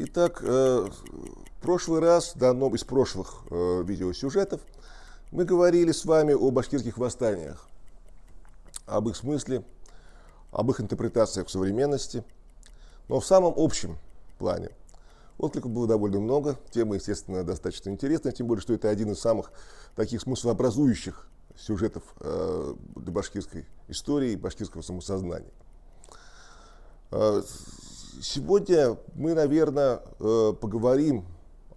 Итак, в прошлый раз, на одном из прошлых видеосюжетов, мы говорили с вами о башкирских восстаниях, об их смысле, об их интерпретациях в современности, но в самом общем плане. Откликов было довольно много, тема, естественно, достаточно интересная, тем более, что это один из самых таких смыслообразующих сюжетов для башкирской истории и башкирского самосознания. Сегодня мы, наверное, поговорим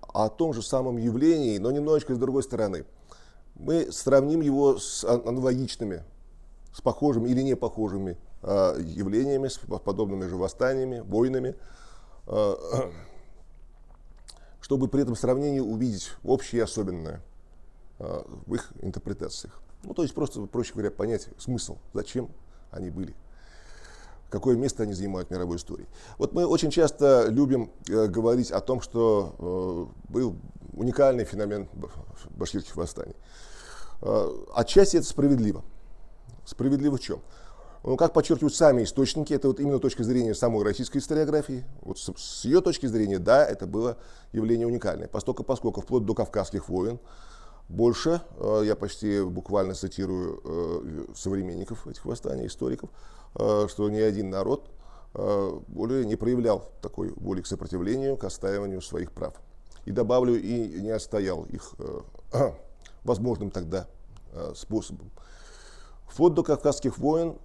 о том же самом явлении, но немножечко с другой стороны. Мы сравним его с аналогичными, с похожими или не похожими явлениями, с подобными же восстаниями, войнами, чтобы при этом сравнении увидеть общее и особенное в их интерпретациях. Ну, то есть просто, проще говоря, понять смысл, зачем они были, какое место они занимают в мировой истории. Вот мы очень часто любим говорить о том, что был уникальный феномен башкирских восстаний. Отчасти это справедливо. Справедливо в чем? Ну, как подчеркивают сами источники, это вот именно точка зрения самой российской историографии. Вот с ее точки зрения, да, это было явление уникальное. Поскольку вплоть до Кавказских войн, больше, я почти буквально цитирую современников этих восстаний, историков, что ни один народ более не проявлял такой воли к сопротивлению, к отстаиванию своих прав. И добавлю, и не отстоял их возможным тогда способом. Вплоть до Кавказских войн,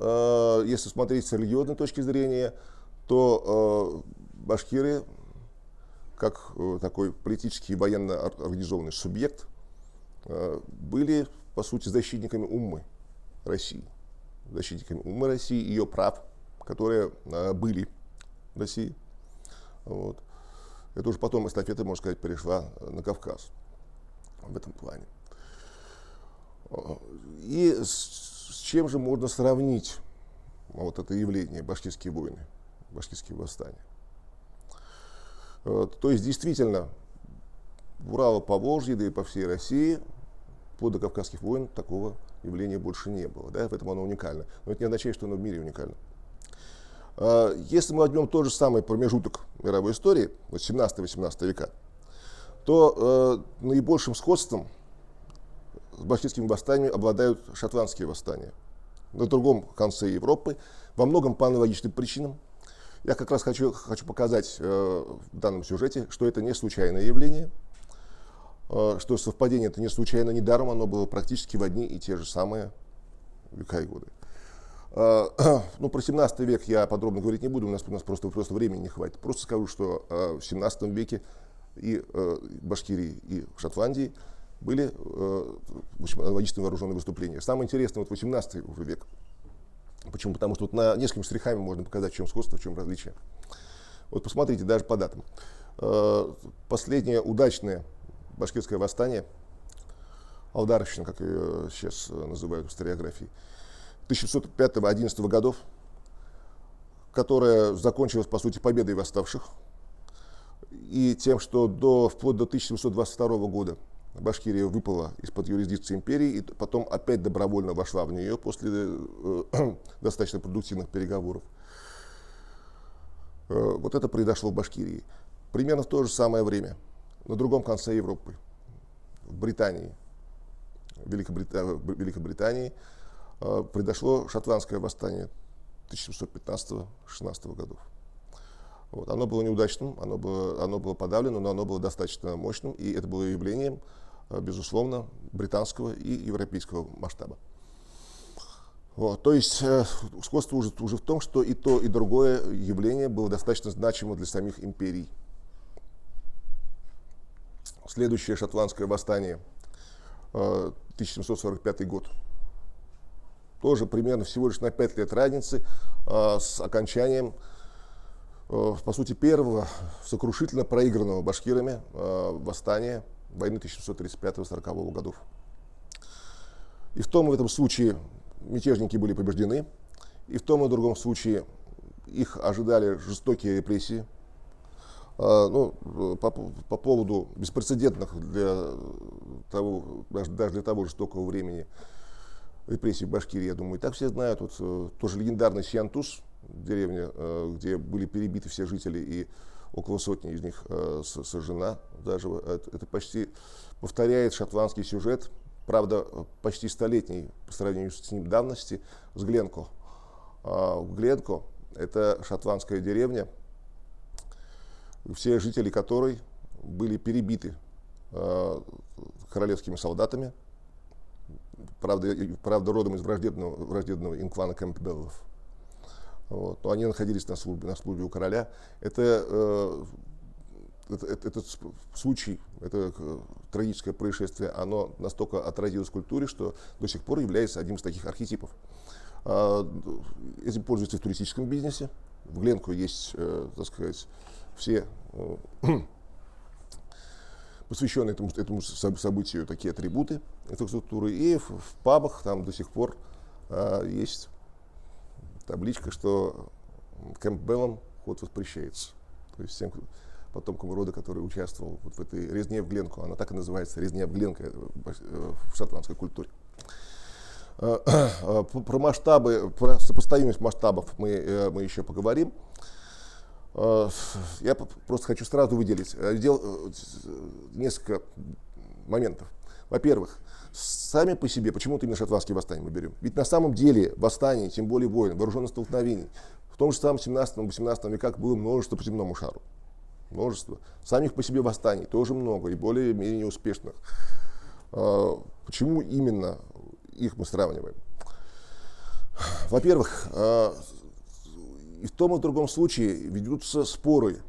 если смотреть с религиозной точки зрения, то башкиры, как такой политический и военно организованный субъект, были, по сути, защитниками уммы России. Защитниками уммы России, ее прав, которые были в России. Вот. Это уже потом эстафета, можно сказать, перешла на Кавказ в этом плане. И с чем же можно сравнить вот это явление, башкирские войны, башкирские восстания? То есть, действительно, в Урало-Поволжье, да и по всей России, вплоть до Кавказских войн такого явления больше не было. Да? Поэтому оно уникально. Но это не означает, что оно в мире уникально. Если мы возьмем тот же самый промежуток мировой истории, 17-18 века, то наибольшим сходством с башкирскими восстаниями обладают шотландские восстания. На другом конце Европы, во многом по аналогичным причинам. Я как раз хочу показать в данном сюжете, что это не случайное явление, что совпадение это не случайно, недаром оно было практически в одни и те же самые века и годы. Ну, про 17 век я подробно говорить не буду, у нас просто времени не хватит. Просто скажу, что в 17 веке и в Башкирии, и в Шотландии были в общем, аналогичные вооруженные выступления. Самое интересное, вот 18 уже век. Почему? Потому что вот на несколькими штрихами можно показать, в чем сходство, в чем различие. Вот посмотрите, даже по датам. Последнее удачное башкирское восстание, Алдаровщина, как ее сейчас называют в историографии, 1605-11 годов, которая закончилась, по сути, победой восставших, и тем, что вплоть до 1722 года Башкирия выпала из-под юрисдикции империи и потом опять добровольно вошла в нее после достаточно продуктивных переговоров. Вот это произошло в Башкирии. Примерно в то же самое время, на другом конце Европы, в Британии, Великобритании, произошло шотландское восстание 1715-16 годов. Вот. Оно было неудачным, оно было подавлено, но оно было достаточно мощным, и это было явлением, безусловно, британского и европейского масштаба. Вот. То есть сходство уже в том, что и то, и другое явление было достаточно значимо для самих империй. Следующее шотландское восстание, 1745 год. Тоже примерно всего лишь на 5 лет разницы с окончанием, по сути, первого сокрушительно проигранного башкирами восстания войны 1735-40 годов. И в том и в этом случае мятежники были побеждены, и в том и в другом случае их ожидали жестокие репрессии. По поводу беспрецедентных даже для того жестокого времени репрессий в Башкирии, я думаю, и так все знают. Вот тоже легендарный Сиантус, деревня, где были перебиты все жители, и около сотни из них сожжена заживо. Это почти повторяет шотландский сюжет, правда, почти столетний по сравнению с ним давности, с Гленко. Гленко – это шотландская деревня, все жители которой были перебиты королевскими солдатами, правда родом из враждебного им клана Кэмпбеллов. Вот. Но они находились на службе у короля. Этот случай, это трагическое происшествие, оно настолько отразилось в культуре, что до сих пор является одним из таких архетипов. Этим пользуются в туристическом бизнесе. В Гленко есть, так сказать, все посвященные этому событию такие атрибуты инфраструктуры. И в пабах там до сих пор есть табличка, что Кэмпбеллам вход воспрещается. То есть всем потомкам рода, который участвовал вот в этой резне в Гленко, она так и называется, резня в Гленко в шотландской культуре. Про масштабы, про сопоставимость масштабов мы еще поговорим. Я просто хочу сразу выделить несколько моментов. Во-первых, сами по себе, почему-то именно шотландские восстания мы берем. Ведь на самом деле восстаний, тем более войн, вооруженных столкновений, в том же самом 17-18 веках было множество по земному шару. Множество. Самих по себе восстаний тоже много и более-менее успешных. Почему именно их мы сравниваем? Во-первых, и в том и в другом случае ведутся споры.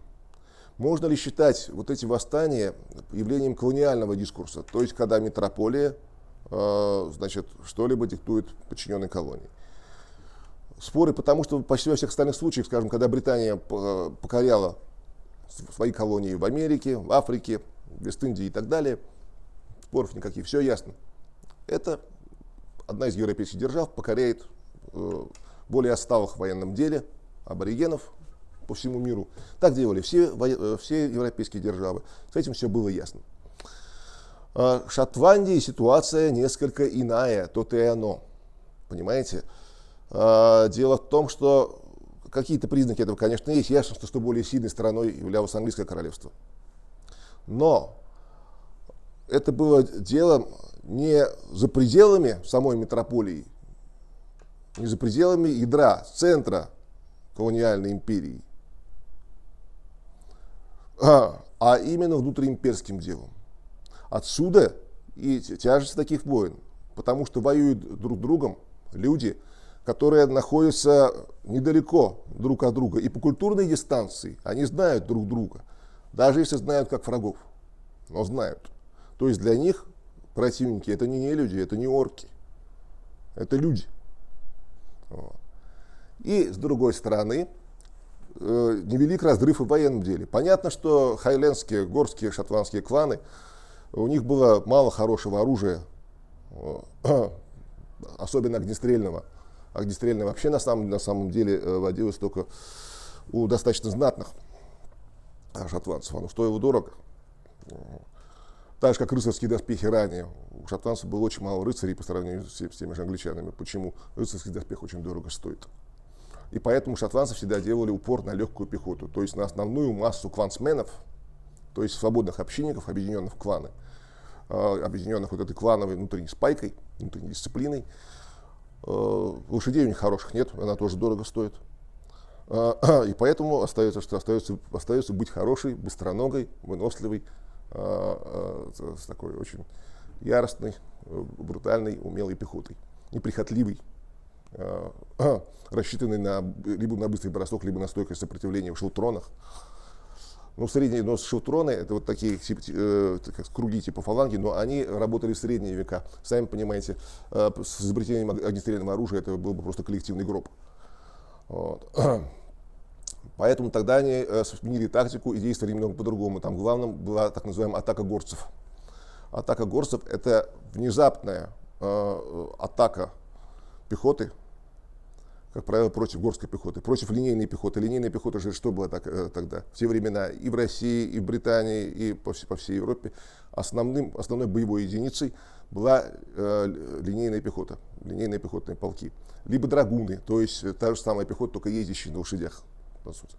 Можно ли считать вот эти восстания явлением колониального дискурса, то есть когда метрополия что-либо диктует подчиненной колонии? Споры, потому что почти во всех остальных случаях, скажем, когда Британия покоряла свои колонии в Америке, в Африке, в Вест-Индии и так далее, споров никаких, все ясно. Это одна из европейских держав покоряет более отсталых в военном деле аборигенов по всему миру. Так делали все европейские державы. С этим все было ясно. В Шотландии ситуация несколько иная, то-то и оно. Понимаете? Дело в том, что какие-то признаки этого, конечно, есть. Ясно, что более сильной страной являлось английское королевство. Но это было дело не за пределами самой метрополии, не за пределами ядра, центра колониальной империи, а именно внутриимперским делом. Отсюда и тяжесть таких войн, потому что воюют друг с другом люди, которые находятся недалеко друг от друга. И по культурной дистанции они знают друг друга, даже если знают как врагов, но знают. То есть для них противники это не люди, это не орки, это люди. И с другой стороны, невелик разрыв и в военном деле. Понятно, что хайлендские, горские шотландские кланы, у них было мало хорошего оружия, особенно огнестрельного. Огнестрельное вообще на самом деле водилось только у достаточно знатных шотландцев. Оно стоило дорого. Так же, как рыцарские доспехи ранее. У шотландцев было очень мало рыцарей по сравнению с теми же англичанами. Почему? Рыцарский доспех очень дорого стоит. И поэтому шотландцы всегда делали упор на легкую пехоту, то есть на основную массу клансменов, то есть свободных общинников, объединенных в кланы, объединенных вот этой клановой внутренней спайкой, внутренней дисциплиной. Лошадей у них хороших нет, она тоже дорого стоит. И поэтому остается быть хорошей, быстроногой, выносливой, с такой очень яростной, брутальной, умелой пехотой, неприхотливой, рассчитанной либо на быстрый бросок, либо на стойкое сопротивление в шелтронах. Ну, шелтроны это вот такие круги типа фаланги, но они работали в средние века. Сами понимаете, с изобретением огнестрельного оружия это был бы просто коллективный гроб. Вот. Поэтому тогда они сменили тактику и действовали немного по-другому. Там главным была так называемая атака горцев. Атака горцев – это внезапная атака пехоты, как правило, против горской пехоты, против линейной пехоты. Линейная пехота же что было тогда? В те времена и в России, и в Британии, и по всей Европе основной боевой единицей была линейная пехота, линейные пехотные полки. Либо драгуны, то есть та же самая пехота, только ездящие на лошадях, по сути,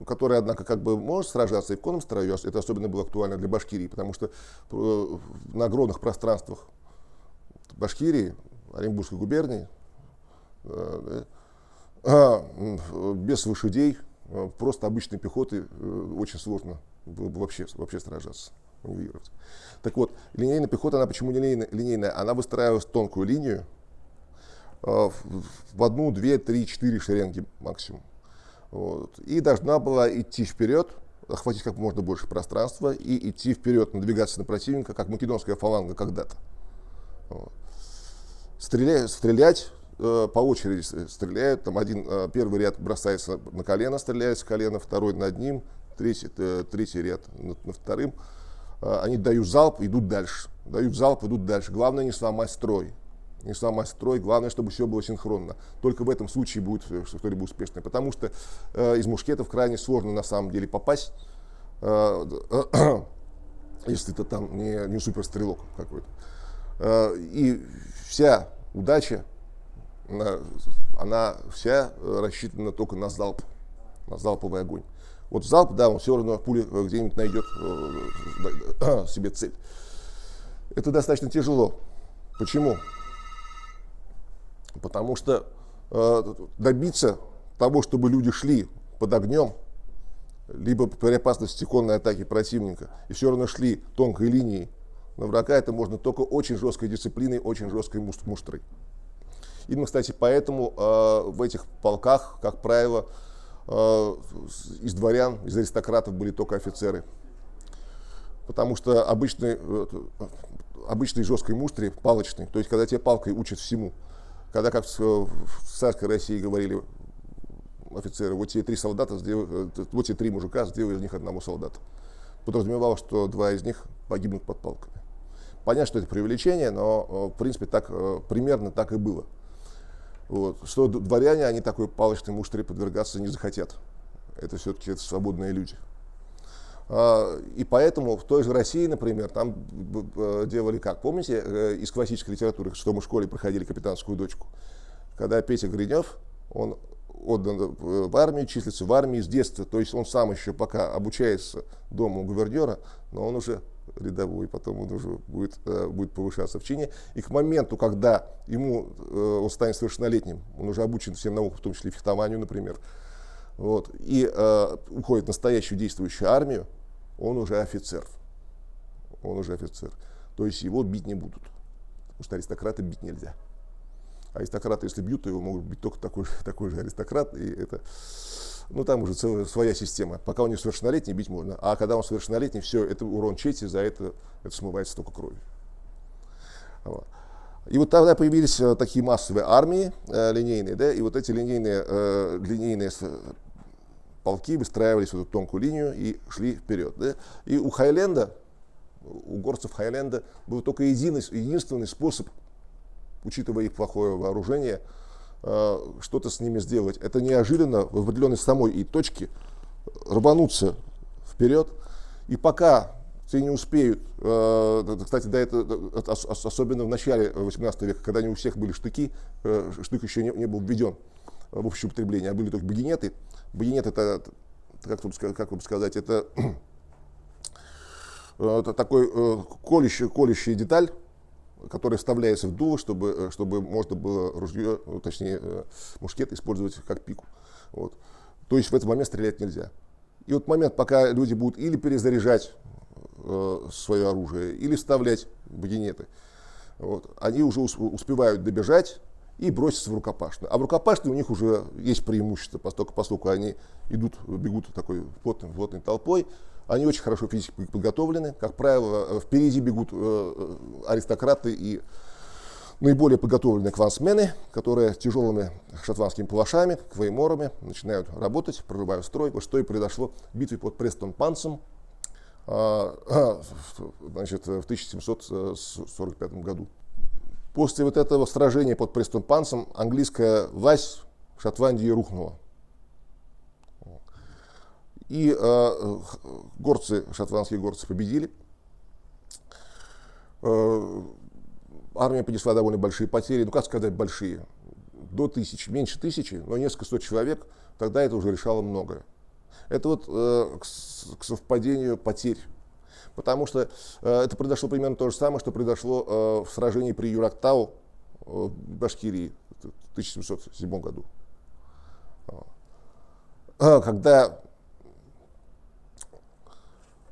которая, однако, как бы может сражаться и в конном строю. Это особенно было актуально для Башкирии, потому что на огромных пространствах Башкирии, Оренбургской губернии, без лошадей, просто обычной пехоты очень сложно было бы вообще сражаться, маневрировать. Так вот, линейная пехота, она почему линейная? Она выстраивалась тонкую линию в 1, 2, 3, 4 шеренги максимум. Вот. И должна была идти вперед, охватить как можно больше пространства и идти вперед, надвигаться на противника, как македонская фаланга когда-то. Вот. Стрелять по очереди стреляют. Там первый ряд бросается на колено, стреляет с колена, второй над ним, третий ряд над вторым. Они дают залп, идут дальше. Главное не сломать строй. Главное, чтобы все было синхронно. Только в этом случае будет что-либо успешное. Потому что из мушкетов крайне сложно на самом деле попасть, если ты там не суперстрелок какой-то. И вся удача, она вся рассчитана только на залп, на залповый огонь. Вот залп, да, он все равно пуля где-нибудь найдет себе цель. Это достаточно тяжело. Почему? Потому что добиться того, чтобы люди шли под огнем, либо при опасности конной атаки противника, и все равно шли тонкой линией на врага, это можно только очень жесткой дисциплиной, очень жесткой муштрой. Именно, кстати, поэтому в этих полках, как правило, из дворян, из аристократов были только офицеры. Потому что обычной жесткой муштре, палочной, то есть когда тебя палкой учат всему, когда, как в царской России говорили офицеры, вот тебе 3 солдата, вот тебе 3 мужика, сделай из них одного солдата. Подразумевалось, что 2 из них погибнут под палками. Понятно, что это преувеличение, но в принципе примерно так и было. Вот. Что дворяне, они такой палочной муштре подвергаться не захотят. Это все-таки свободные люди. И поэтому в той же России, например, там делали как? Помните, из классической литературы, что мы в школе проходили «Капитанскую дочку»? Когда Петя Гринев, он отдан в армию, числится в армии с детства, то есть он сам еще пока обучается дома у гувернера, но он уже рядовой, потом он уже будет повышаться в чине. И к моменту, когда он станет совершеннолетним, он уже обучен всем наукам, в том числе фехтованию, например, вот, и уходит в настоящую действующую армию, он уже офицер. То есть его бить не будут. Потому что аристократа бить нельзя. Аристократы, если бьют, то его могут бить только такой же аристократ. И это, там уже целая своя система. Пока он не совершеннолетний, бить можно. А когда он совершеннолетний, все, это урон чести, за это смывается только кровью. Вот. И вот тогда появились такие массовые армии линейные, да, и вот эти линейные полки выстраивались в эту тонкую линию и шли вперед. Да. И у горцев Хайленда был только единственный способ, учитывая их плохое вооружение, что-то с ними сделать. Это неожиданно в определенной самой точке рвануться вперед, и пока те не успеют, кстати, особенно в начале 18 века, когда не у всех были штыки, штык еще не был введен в общее употребление, а были только багинеты. Багинет — это, как вам сказать, это такой колющая деталь, которая вставляется в дуло, чтобы можно было ружье, точнее мушкет, использовать как пику. Вот. То есть в этот момент стрелять нельзя. И вот момент, пока люди будут или перезаряжать свое оружие, или вставлять багинеты, вот, они уже успевают добежать и броситься в рукопашную. А в рукопашной у них уже есть преимущество, поскольку они бегут такой плотной толпой. Они очень хорошо физически подготовлены. Как правило, впереди бегут аристократы и наиболее подготовленные классмены, которые с тяжелыми шотландскими палашами, клейморами начинают работать, прорывают строй. Вот что и произошло в битве под Престон-Пансом, значит, в 1745 году. После вот этого сражения под Престон-Пансом английская власть в Шотландии рухнула. И шотландские горцы победили. Армия понесла довольно большие потери, как сказать большие, до 1000, меньше 1000, но несколько сот человек, тогда это уже решало многое. Это вот к совпадению потерь. Потому что это произошло примерно то же самое, что произошло в сражении при Юрактау в Башкирии в 1707 году. Когда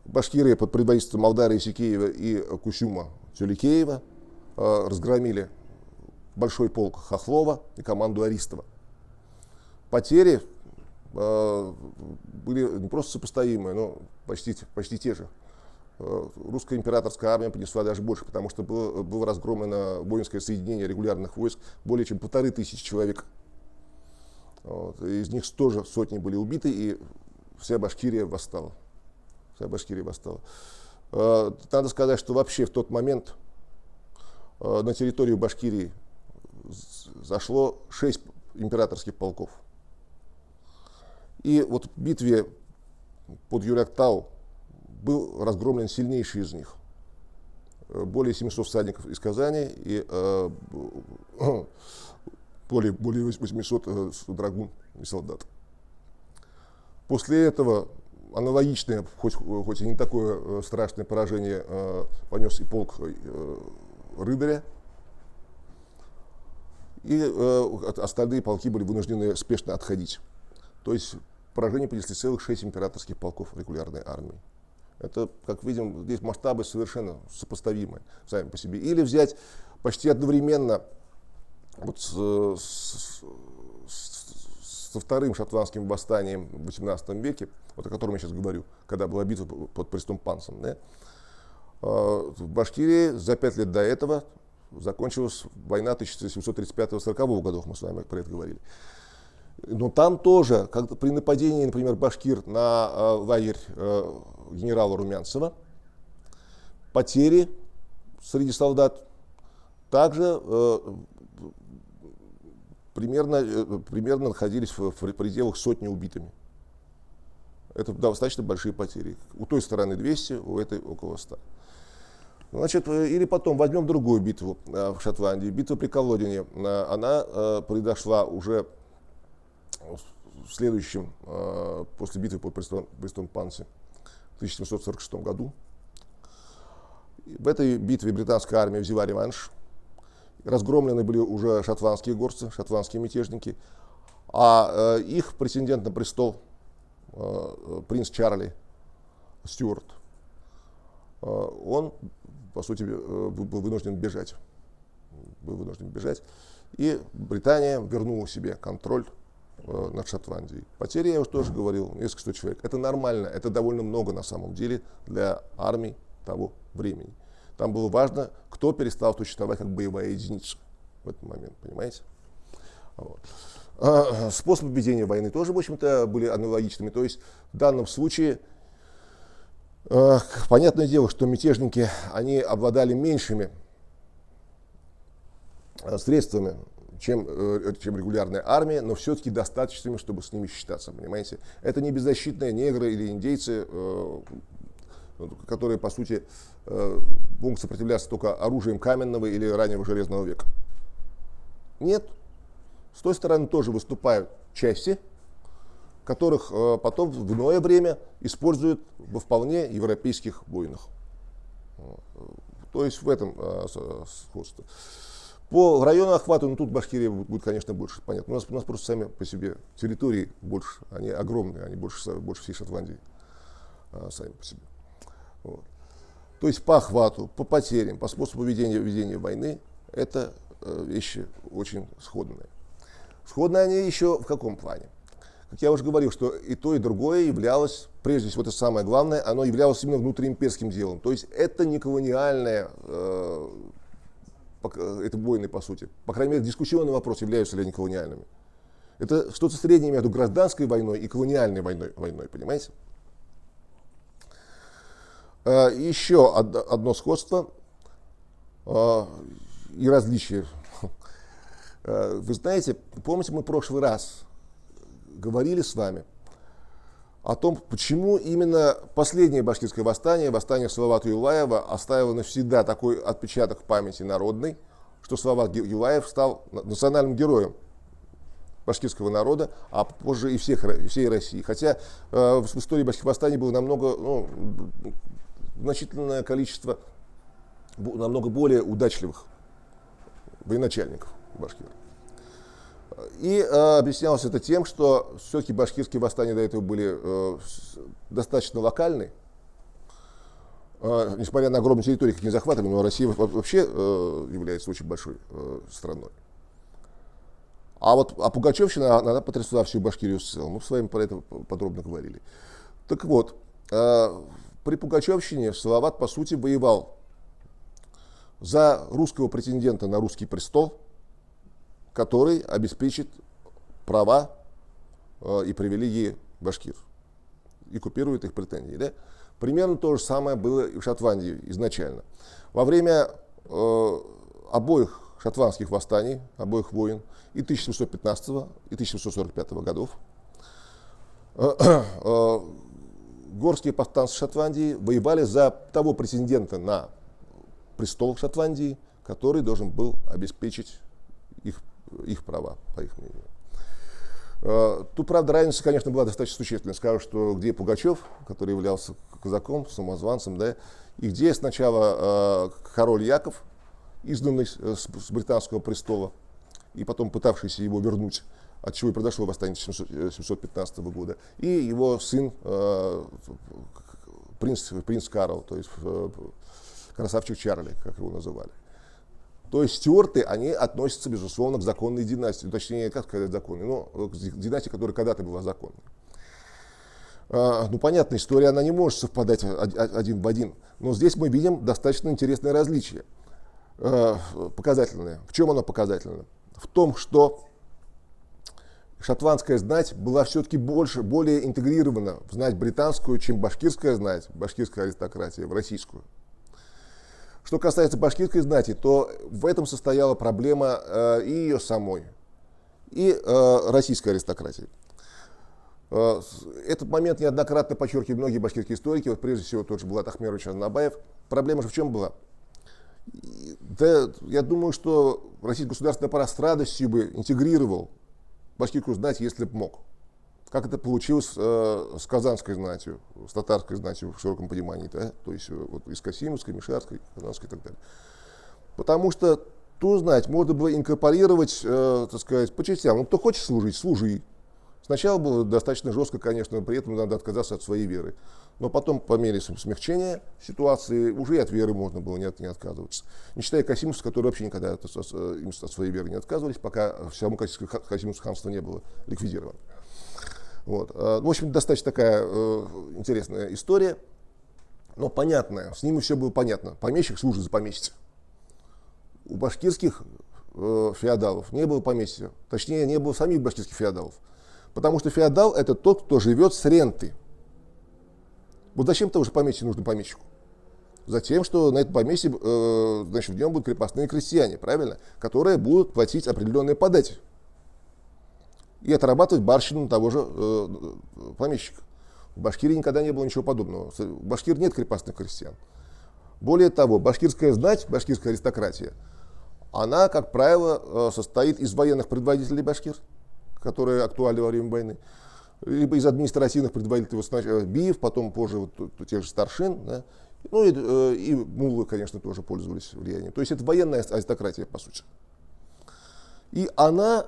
башкиры под предводительством Молдара Исикеева и Кусюма Тюликеева разгромили большой полк Хохлова и команду Аристова. Потери были не просто сопоставимые, но почти те же. Русская императорская армия понесла даже больше, потому что было разгромлено воинское соединение регулярных войск более чем 1500 человек. Из них тоже сотни были убиты, и вся Башкирия восстала. Надо сказать, что вообще в тот момент на территорию Башкирии зашло 6 императорских полков. И вот в битве под Юрактау был разгромлен сильнейший из них. Более 700 всадников из Казани и более 800 драгун и солдат. После этого аналогичное, хоть и не такое страшное поражение, понес и полк Рыдаря. И остальные полки были вынуждены спешно отходить. То есть поражение понесли целых 6 императорских полков регулярной армии. Это, как видим, здесь масштабы совершенно сопоставимы сами по себе. Или взять почти одновременно вот со вторым шотландским восстанием в XVIII веке, вот о котором я сейчас говорю, когда была битва под Престумпансом, да, в Башкирии за 5 лет до этого закончилась война 1735-40 годов, мы с вами про это говорили. Но там тоже, как при нападении, например, башкир на лагерь генерала Румянцева, потери среди солдат также примерно находились в пределах сотни убитыми. Это достаточно большие потери. У той стороны 200, у этой около 100. Значит, или потом возьмем другую битву в Шотландии. Битва при Колодине. Она произошла уже в следующем, после битвы под Престумпансе в 1746 году. В этой битве британская армия взяла реванш. Разгромлены были уже шотландские горцы, шотландские мятежники, а их претендент на престол, принц Чарли Стюарт, он, по сути, был вынужден бежать. И Британия вернула себе контроль над Шотландией. Потери, я уже тоже говорил, несколько сот человек. Это нормально, это довольно много на самом деле для армий того времени. Там было важно, кто перестал существовать как боевая единица в этот момент, понимаете? Вот. Способы ведения войны тоже, в общем-то, были аналогичными. То есть в данном случае, понятное дело, что мятежники, они обладали меньшими средствами, чем регулярная армия, но все-таки достаточными, чтобы с ними считаться, понимаете? Это не беззащитные негры или индейцы, которые, по сути, могут сопротивляться только оружием каменного или раннего железного века. Нет. С той стороны тоже выступают части, которых потом в иное время используют во вполне европейских войнах. То есть в этом сходство. По району охвата, ну тут Башкирия будет, конечно, больше, понятно. У нас просто сами по себе территории больше, они огромные, они больше всей Шотландии сами по себе. Вот. То есть по охвату, по потерям, по способу ведения войны, это вещи очень сходные. Сходны они еще в каком плане? Как я уже говорил, что и то, и другое являлось, прежде всего, это самое главное, оно являлось именно внутриимперским делом. То есть это не колониальное, это войны, по сути. По крайней мере, дискуссионный вопрос, являются ли они колониальными. Это что-то среднее между гражданской войной и колониальной войной, понимаете? Еще одно сходство и различие. Вы знаете, помните, мы в прошлый раз говорили с вами о том, почему именно последнее башкирское восстание, восстание Салавата Юлаева, оставило навсегда такой отпечаток в памяти народной, что Салават Юлаев стал национальным героем башкирского народа, а позже и всей России. Хотя в истории башкирских восстаний было значительное количество намного более удачливых военачальников башкир. И объяснялось это тем, что все-таки башкирские восстания до этого были достаточно локальны. Несмотря на огромную территорию, как не захватывали, но Россия вообще является очень большой страной. А Пугачевщина, она потрясла всю Башкирию в целом. Мы с вами про это подробно говорили. Так вот, при Пугачевщине Салават, по сути, воевал за русского претендента на русский престол, который обеспечит права и привилегии башкир и купирует их претензии. Да? Примерно то же самое было и в Шотландии изначально. Во время обоих шотландских восстаний, обоих войн, и 1715 и 1745 годов, горские повстанцы Шотландии воевали за того претендента на престол Шотландии, который должен был обеспечить их права, по их мнению. Тут, правда, разница, конечно, была достаточно существенная. Скажу, что где Пугачев, который являлся казаком, самозванцем, да, и где сначала король Яков, изгнанный с британского престола, и потом пытавшийся его вернуть, от чего и произошло восстание 1715 года, и его сын, принц Карл, то есть красавчик Чарли, как его называли. То есть стюарты, они относятся, безусловно, к законной династии. Точнее, как сказать законной, но к династии, которая когда-то была законной. Понятно, история, она не может совпадать один в один. Но здесь мы видим достаточно интересное различие. Показательное. В чем оно показательно? В том, что шотландская знать была все-таки более интегрирована в знать британскую, чем башкирская знать, башкирская аристократия, в российскую. Что касается башкирской знати, то в этом состояла проблема и ее самой, и российской аристократии. Этот момент неоднократно подчеркивали многие башкирские историки, вот прежде всего тот же Булат Ахмерович Азнабаев. Проблема же в чем была? Да, я думаю, что российский государственный аппарат с радостью бы интегрировал башкирскую знать, если бы мог. Как это получилось с казанской знатью, с татарской знатью в широком понимании, да? То есть вот из Касимовской, Мишарской, Казанской и так далее. Потому что ту знать можно было инкорпорировать, так сказать, по частям. Ну, кто хочет служить, служи. Сначала было достаточно жестко, конечно, при этом надо отказаться от своей веры. Но потом, по мере смягчения ситуации, уже и от веры можно было не отказываться. Не считая касимовцев, которые вообще никогда от своей веры не отказывались, пока само Касимовское ханство не было ликвидировано. Вот. В общем, достаточно такая интересная история, но понятная. С ними все было понятно. Помещик служит за поместье. У башкирских феодалов не было поместья. Точнее, не было самих башкирских феодалов. Потому что феодал — это тот, кто живет с ренты. Вот зачем того же поместья нужно помещику? Затем, что на этом поместье, значит, в нем будут крепостные крестьяне, правильно? Которые будут платить определенные подати и отрабатывать барщину того же помещика. В Башкирии никогда не было ничего подобного. В Башкирии нет крепостных крестьян. Более того, башкирская знать, башкирская аристократия, она, как правило, состоит из военных предводителей башкир, которые актуальны во время войны, либо из административных предводителей, сначала биев, потом позже вот, тех же старшин, да? Ну и муллы, конечно, тоже пользовались влиянием. То есть это военная аристократия, по сути. И она,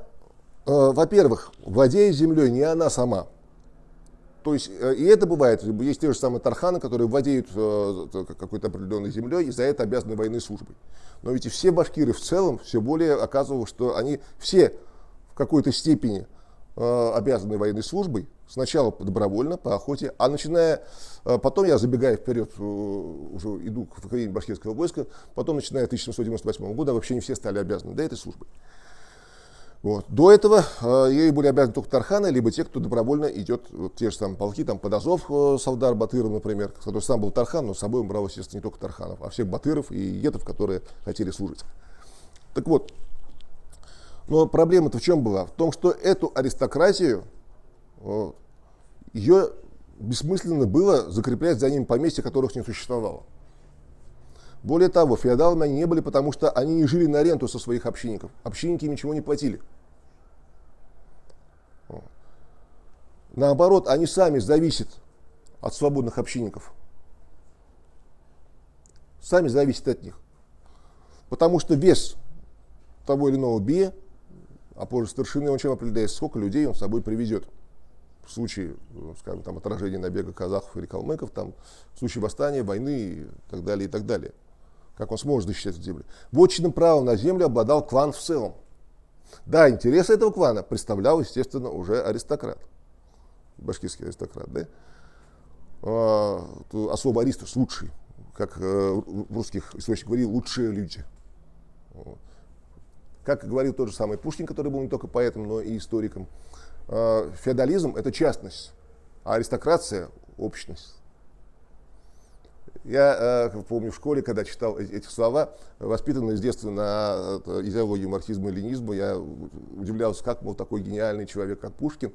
во-первых, владеет землей не она сама. То есть, и это бывает, есть те же самые тарханы, которые владеют какой-то определенной землей и за это обязаны военной службой. Но ведь и все башкиры в целом все более оказывалось, что они все в какой-то степени обязаны военной службой, сначала добровольно, по охоте, а начиная, потом я забегая вперед, уже иду к времени башкирского войска, потом, начиная 1798 года, вообще не все стали обязаны этой службой. Вот. До этого ей были обязаны только тарханы, либо те, кто добровольно идет, вот, те же самые полки, там под Азов, Савдар Батыров, например, который сам был тархан, но с собой он брал, естественно, не только тарханов, а всех батыров и етов, которые хотели служить. Так вот, но проблема-то в чем была? В том, что эту аристократию, ее бессмысленно было закреплять за ними поместья, которых не существовало. Более того, феодалами они не были, потому что они не жили на ренту со своих общинников. Общинники им ничего не платили. Наоборот, они сами зависят от свободных общинников. Сами зависят от них. Потому что вес того или иного бия, а позже старшины, он чем определяется, сколько людей он с собой привезет. В случае, скажем, там, отражения набега казахов или калмыков, там, в случае восстания, войны и так далее, и так далее. Как он сможет защищать эту землю. Вотчинным правом на землю обладал клан в целом. Да, интересы этого клана представлял, естественно, уже аристократ. Башкирский аристократ, да? Особо аристос, лучший. Как в русских источниках говорили, лучшие люди. Как говорил тот же самый Пушкин, который был не только поэтом, но и историком, феодализм – это частность, а аристократия – общность. Я помню в школе, когда читал эти слова, воспитанный с детства на идеологии марксизма и ленизма, я удивлялся, как мол такой гениальный человек, как Пушкин,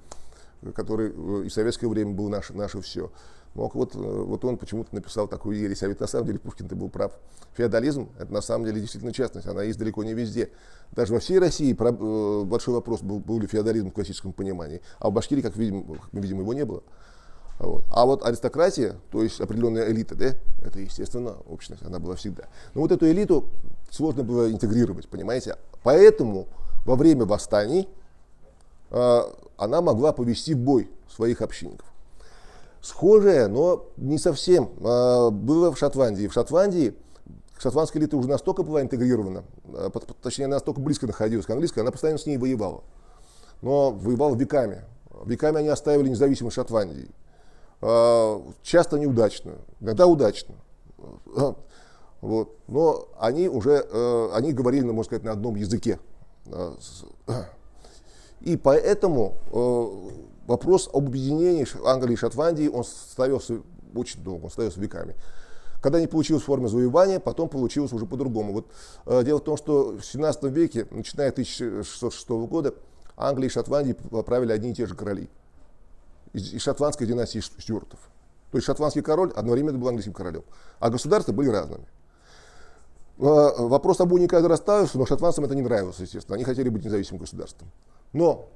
который и в советское время был наше все. Мог вот он почему-то написал такую ересь. А ведь на самом деле Пушкин-то был прав. Феодализм – это на самом деле действительно частность. Она есть далеко не везде. Даже во всей России большой вопрос, был ли феодализм в классическом понимании. А в Башкирии, как мы видим, его не было. А вот аристократия, то есть определенная элита, да, это, естественно, общность. Она была всегда. Но вот эту элиту сложно было интегрировать, понимаете. Поэтому во время восстаний она могла повести в бой своих общинников. Схожее, но не совсем, было в Шотландии. В Шотландии шотландская элита уже настолько была интегрирована, точнее, она настолько близко находилась к английской, она постоянно с ней воевала. Но воевала веками. Веками они оставили независимость Шотландии. Часто неудачно, иногда удачно. Вот. Но они говорили, можно сказать, на одном языке. И поэтому вопрос об объединении Англии и Шотландии, он ставился очень долго, он ставился веками. Когда не получилось в форме завоевания, потом получилось уже по-другому. Вот, дело в том, что в 17 веке, начиная с 1606 года, Англии и Шотландии правили одни и те же короли. Из шотландской династии Стюартов. То есть шотландский король одновременно был английским королем. А государства были разными. Вопрос об унии каждый раз ставился, но шотландцам это не нравилось, естественно. Они хотели быть независимым государством. Но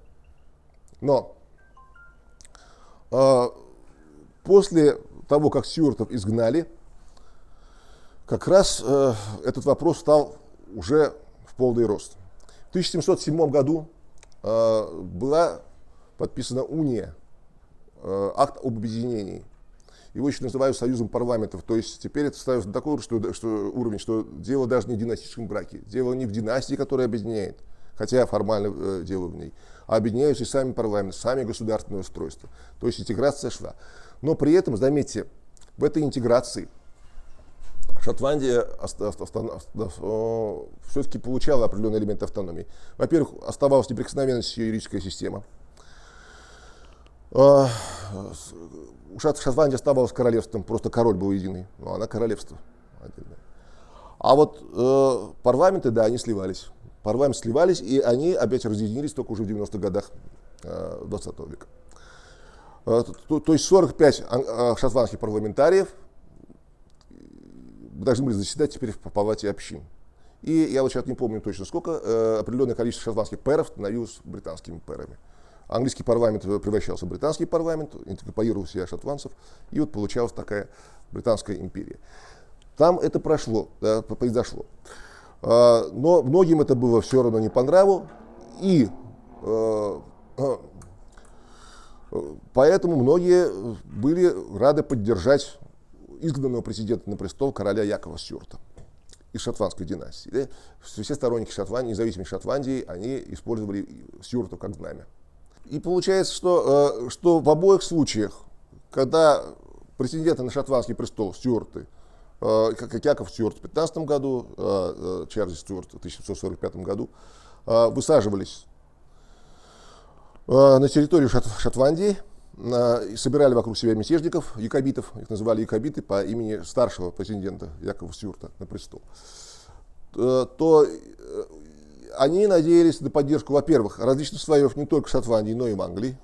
после того, как Стюартов изгнали, как раз этот вопрос стал уже в полный рост. В 1707 году была подписана уния, акт об объединении. Его еще называют союзом парламентов. То есть теперь это ставится на такой уровень, что дело даже не в династическом браке. Дело не в династии, которая объединяет, хотя формально дело в ней, а объединяются и сами парламенты, сами государственные устройства. То есть интеграция шла. Но при этом, заметьте, в этой интеграции Шотландия все-таки получала определенный элемент автономии. Во-первых, оставалась неприкосновенность ее юридическая система. Шотландия оставалась королевством, просто король был единый, но она королевство отдельное. А вот парламенты, да, они сливались. Парламенты сливались, и они опять разъединились только уже в 90-х годах 20 века. То есть 45 шотландских парламентариев должны были заседать теперь в палате общин. И я вот сейчас не помню точно сколько, определенное количество шотландских пэров становилось британскими пэрами. Английский парламент превращался в британский парламент, инкорпорировал в себя шотландцев, и вот получалась такая британская империя. Там это произошло. Но многим это было все равно не по нраву, и поэтому многие были рады поддержать изгнанного президента на престол короля Якова Стюарта из шотландской династии. Все сторонники Шотландии, независимой Шотландии, они использовали Стюартов как знамя. И получается, что в обоих случаях, когда претенденты на шотландский престол Стюарты, как Яков Стюарт в 15 году, Чарльз Стюарт в 1745 году, высаживались на территорию Шотландии, собирали вокруг себя мятежников, якобитов, их называли якобиты по имени старшего претендента Якова Стюарта на престол, то они надеялись на поддержку, во-первых, различных слоев не только Шотландии, но и в Англии.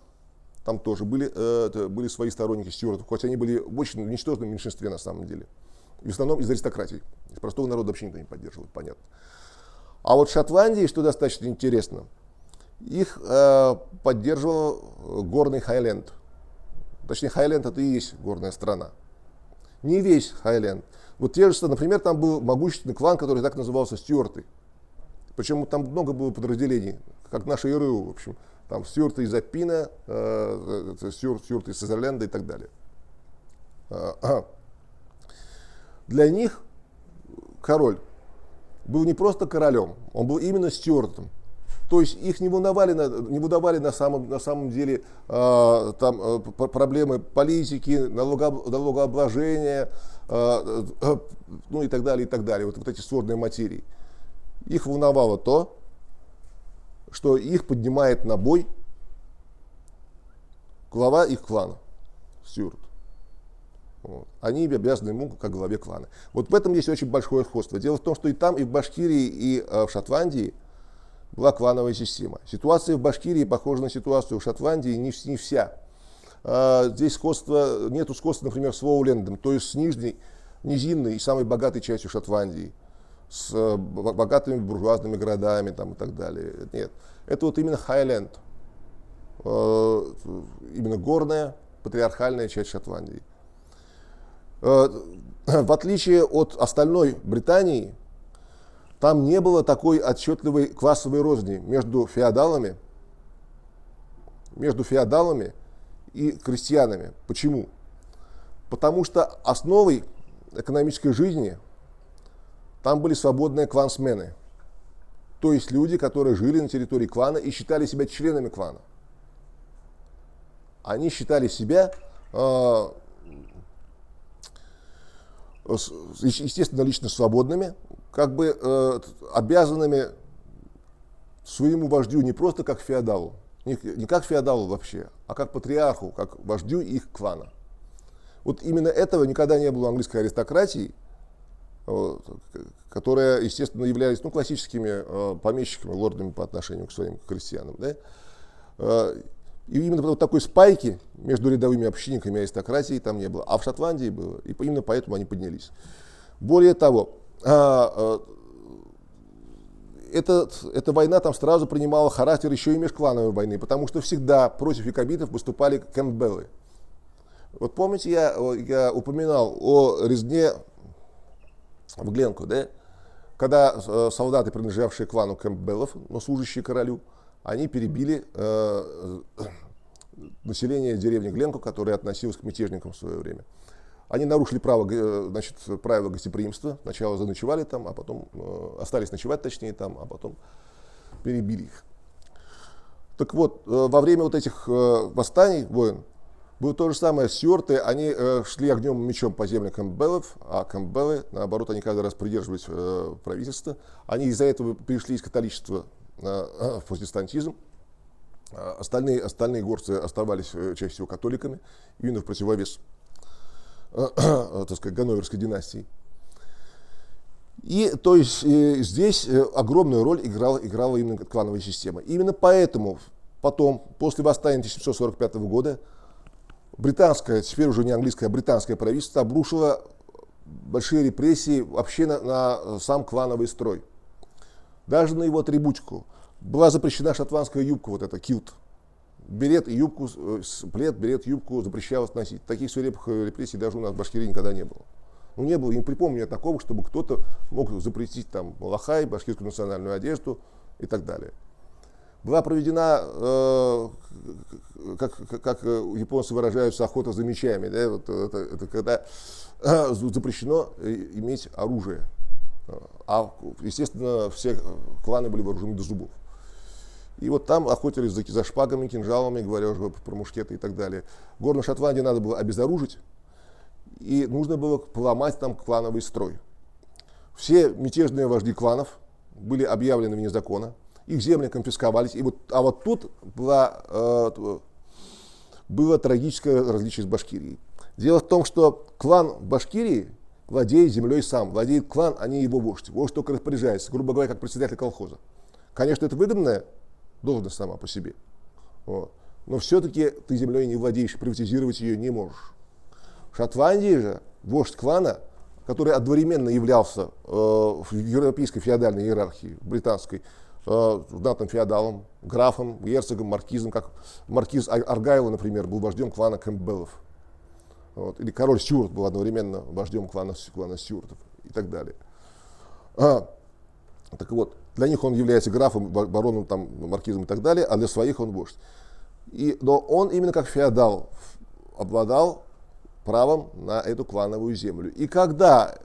Там тоже были свои сторонники Стюартов, хоть они были в очень ничтожном меньшинстве на самом деле. И в основном из аристократии. Из простого народа вообще никто не поддерживает, понятно. А вот в Шотландии, что достаточно интересно, их поддерживал горный Хайленд. Точнее, Хайленд это и есть горная страна. Не весь Хайленд. Вот те же, например, там был могущественный клан, который так назывался Стюарты. Причем там много было подразделений, как наши ИРУ, в общем. Там Стюарты из Аппина, Стюарты из Сазерленда и так далее. Для них король был не просто королем, он был именно Стюартом. То есть их не выдавали на самом деле проблемы политики, налогообложения, ну и так далее, и так далее. Вот эти сложные материи. Их волновало то, что их поднимает на бой глава их клана, Стюарт. Вот. Они обязаны ему как главе клана. Вот в этом есть очень большое сходство. Дело в том, что и там, и в Башкирии, и в Шотландии была клановая система. Ситуация в Башкирии похожа на ситуацию в Шотландии, не вся. Здесь нету сходства, например, с Воулендом, то есть с низинной и самой богатой частью Шотландии, с богатыми буржуазными городами там, и так далее. Нет, это вот именно Хайленд, именно горная, патриархальная часть Шотландии. В отличие от остальной Британии, там не было такой отчетливой классовой розни между феодалами и крестьянами. Почему? Потому что основой экономической жизни там были свободные клансмены, то есть люди, которые жили на территории клана и считали себя членами клана. Они считали себя, естественно, лично свободными, как бы обязанными своему вождю не просто как феодалу, не как феодалу вообще, а как патриарху, как вождю их клана. Вот именно этого никогда не было в английской аристократии, которые, естественно, являлись классическими помещиками, лордами по отношению к своим крестьянам. Да? И именно вот такой спайки между рядовыми общинниками и аристократией там не было. А в Шотландии было, и именно поэтому они поднялись. Более того, эта война там сразу принимала характер еще и межклановой войны, потому что всегда против якобитов выступали кэмпбеллы. Вот помните, я упоминал о резне в Гленку, да? Когда солдаты, принадлежавшие клану кэмпбеллов, но служащие королю, они перебили население деревни Гленку, которое относилось к мятежникам в свое время. Они нарушили правила гостеприимства. Сначала заночевали там, а потом остались ночевать, точнее, там, а потом перебили их. Так вот, во время вот этих восстаний, войн, было то же самое. Стюарты, они шли огнем и мечом по земле кэмпбеллов, а кэмпбеллы, наоборот, они каждый раз придерживались правительства. Они из-за этого перешли из католичества в протестантизм. Остальные горцы оставались чаще всего католиками, именно в противовес, так сказать, Ганноверской династии. И то есть здесь огромную роль играла именно клановая система. Именно поэтому потом, после восстания 1745 года, британское, теперь уже не английское, а британское правительство обрушило большие репрессии вообще на сам клановый строй. Даже на его атрибутику. Была запрещена шотландская юбка, вот эта килт. Берет и юбку, берет, юбку запрещалось носить. Таких свирепых репрессий даже у нас в Башкирии никогда не было. Ну, не было, не припомню я такого, чтобы кто-то мог запретить там малахай, башкирскую национальную одежду и так далее. Была проведена, как японцы выражаются, охота за мечами. Да? Вот это когда запрещено иметь оружие. А, естественно, все кланы были вооружены до зубов. И вот там охотились за шпагами, кинжалами, говоря уже про мушкеты и так далее. Горную Шотландию надо было обезоружить, и нужно было поломать там клановый строй. Все мятежные вожди кланов были объявлены вне закона, их земли конфисковались. А вот тут было трагическое различие с Башкирией. Дело в том, что клан Башкирии владеет землей сам, владеет клан, а не его вождь. Вождь только распоряжается, грубо говоря, как председатель колхоза. Конечно, это выгодная должность сама по себе, вот. Но все-таки ты землей не владеешь, приватизировать ее не можешь. В Шотландии же вождь клана, который одновременно являлся в европейской феодальной иерархии, британской, знатным феодалом, графом, герцогом, маркизом, как маркиз Аргайла, например, был вождем клана Кэмпбеллов. Вот. Или король Стюарт был одновременно вождем клана Стюартов и так далее. Так вот, для них он является графом, бароном, там, маркизом и так далее, а для своих он вождь. Но он именно как феодал обладал правом на эту клановую землю. И когда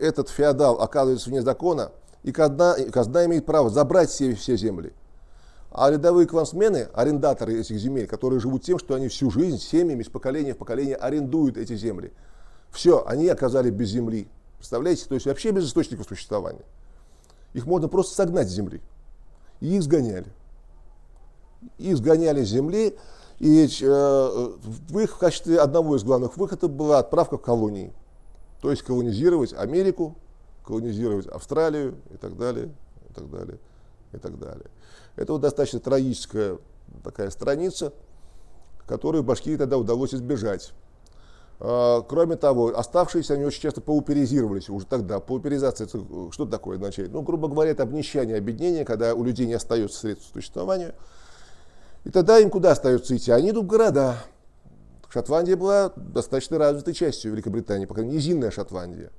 этот феодал оказывается вне закона, и казна имеет право забрать все земли, а рядовые клансмены, арендаторы этих земель, которые живут тем, что они всю жизнь, семьями, из поколения в поколение арендуют эти земли, все, они оказались без земли. Представляете? То есть вообще без источников существования. Их можно просто согнать с земли. И их сгоняли. Их сгоняли с земли, и в качестве одного из главных выходов была отправка в колонии. То есть колонизировать Америку, колонизировать Австралию и так далее, и так далее, и так далее. Это вот достаточно трагическая такая страница, которую Башкирии тогда удалось избежать. Кроме того, оставшиеся они очень часто пауперизировались уже тогда. Пауперизация, это что такое означает? Ну, грубо говоря, это обнищание, обеднение, когда у людей не остается средств к существованию. И тогда им куда остается идти? Они идут в города. Шотландия была достаточно развитой частью Великобритании, по крайней мере, низинная Шотландия.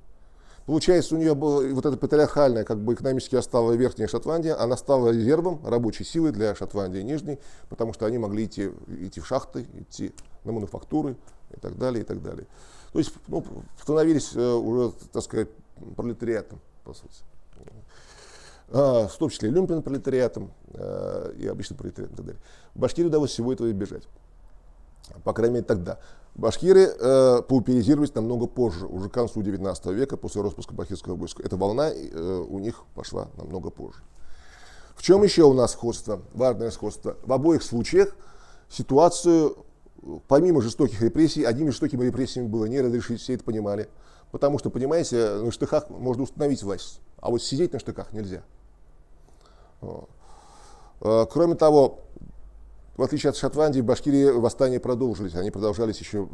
Получается, у нее была вот эта патриархальная, как бы экономически отсталая верхняя Шотландия, она стала резервом рабочей силы для Шотландии нижней, потому что они могли идти в шахты, идти на мануфактуры и так далее, и так далее. То есть становились уже, так сказать, пролетариатом, по сути. В том числе люмпен-пролетариатом и обычным пролетариатом и так далее. Башкирии удалось всего этого избежать. По крайней мере, тогда. Башкиры пауперизировались намного позже, уже к концу 19 века, после распуска башкирского войска. Эта волна у них пошла намного позже. В чем еще у нас сходство, важное сходство? В обоих случаях ситуацию, помимо жестоких репрессий, одними жестокими репрессиями было не разрешить, все это понимали. Потому что, понимаете, на штыках можно установить власть, а вот сидеть на штыках нельзя. Кроме того, в отличие от Шотландии, в Башкирии восстания продолжились. Они продолжались еще,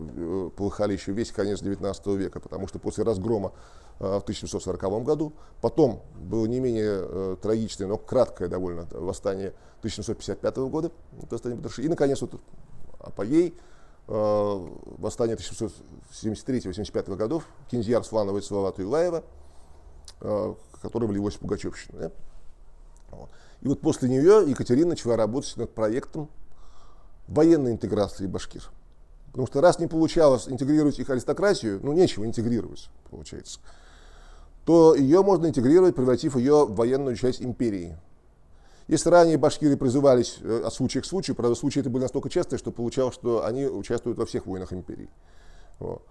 полыхали еще весь конец 19 века, потому что после разгрома в 1740 году, потом было не менее трагичное, но краткое довольно восстание 1755 года, и, наконец, вот апогей, восстание 1773-1775 годов, Кинзьяр, Сланова, Салавата Юлаева, которое влилось в Пугачевщину. Да? И вот после нее Екатерина начала работать над проектом военной интеграции башкир. Потому что раз не получалось интегрировать их аристократию, ну нечего интегрировать, получается, то ее можно интегрировать, превратив ее в военную часть империи. Если ранее башкиры призывались от случая к случаю, правда, случаи это были настолько частые, что получалось, что они участвуют во всех войнах империи. Вот.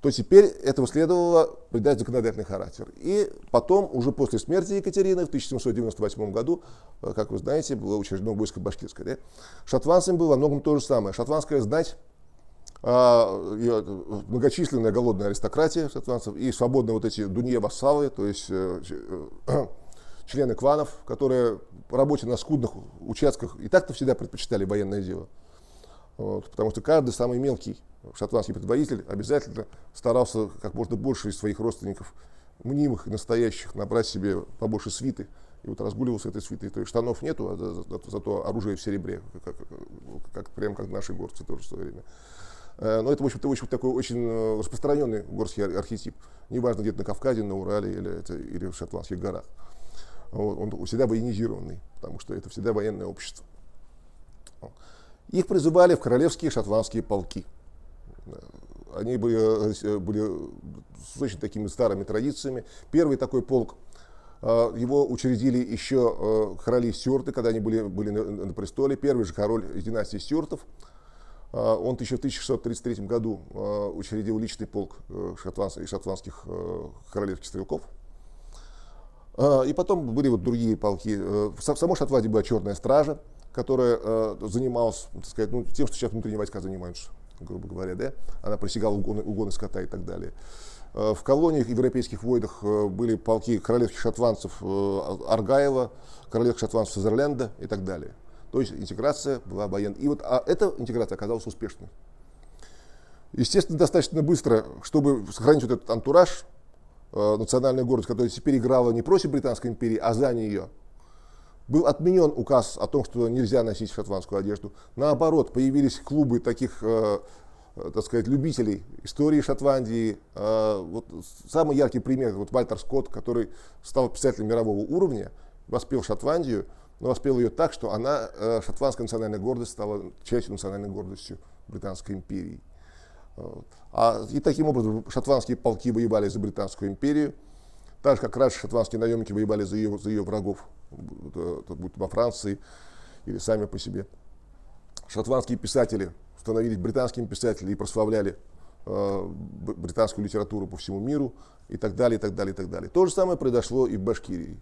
То теперь этого следовало придать законодательный характер. И потом, уже после смерти Екатерины, в 1798 году, как вы знаете, было учреждено войско башкирское. Да? Шотландцам было во многом то же самое. Шотландская знать, многочисленная голодная аристократия шотландцев и свободные вот эти дунье-вассалы, то есть члены кланов, которые по работе на скудных участках и так-то всегда предпочитали военное дело. Вот, потому что каждый самый мелкий шотландский предводитель обязательно старался как можно больше из своих родственников, мнимых и настоящих, набрать себе побольше свиты. И вот разгуливался этой свитой. То есть штанов нету, а зато оружие в серебре, прям как наши горцы тоже в свое время. Но это, в общем-то, такой очень распространенный горский архетип. Неважно, где-то на Кавказе, на Урале или в шотландских горах. Он всегда военизированный, потому что это всегда военное общество. Их призывали в королевские шотландские полки. Они были с очень такими старыми традициями. Первый такой полк, его учредили еще короли Стюарты, когда они были на престоле. Первый же король из династии Стюартов. Он еще в 1633 году учредил личный полк шотландских королевских стрелков. И потом были вот другие полки. В самой Шотландии была черная стража, которая занималась, так сказать, тем, что сейчас внутренние войска занимаются, грубо говоря, да? Она пресекала угоны скота и так далее. В колониях, европейских войнах были полки королевских шотландцев Аргайла, королевских шотландцев Сазерленда и так далее. То есть интеграция была военной. И вот эта интеграция оказалась успешной. Естественно, достаточно быстро, чтобы сохранить вот этот антураж, национальная гордость, которая теперь играла не против Британской империи, а за нее. Был отменен указ о том, что нельзя носить шотландскую одежду. Наоборот, появились клубы таких, так сказать, любителей истории Шотландии. Вот самый яркий пример, вот Вальтер Скотт, который стал писателем мирового уровня, воспел Шотландию, но воспел ее так, что она, шотландская национальная гордость, стала частью национальной гордостью Британской империи. И таким образом шотландские полки воевали за Британскую империю, так же, как раньше шотландские наемники воевали за ее врагов, будь во Франции или сами по себе. Шотландские писатели становились британскими писателями и прославляли британскую литературу по всему миру и так далее, и так далее, и так далее. То же самое произошло и в Башкирии.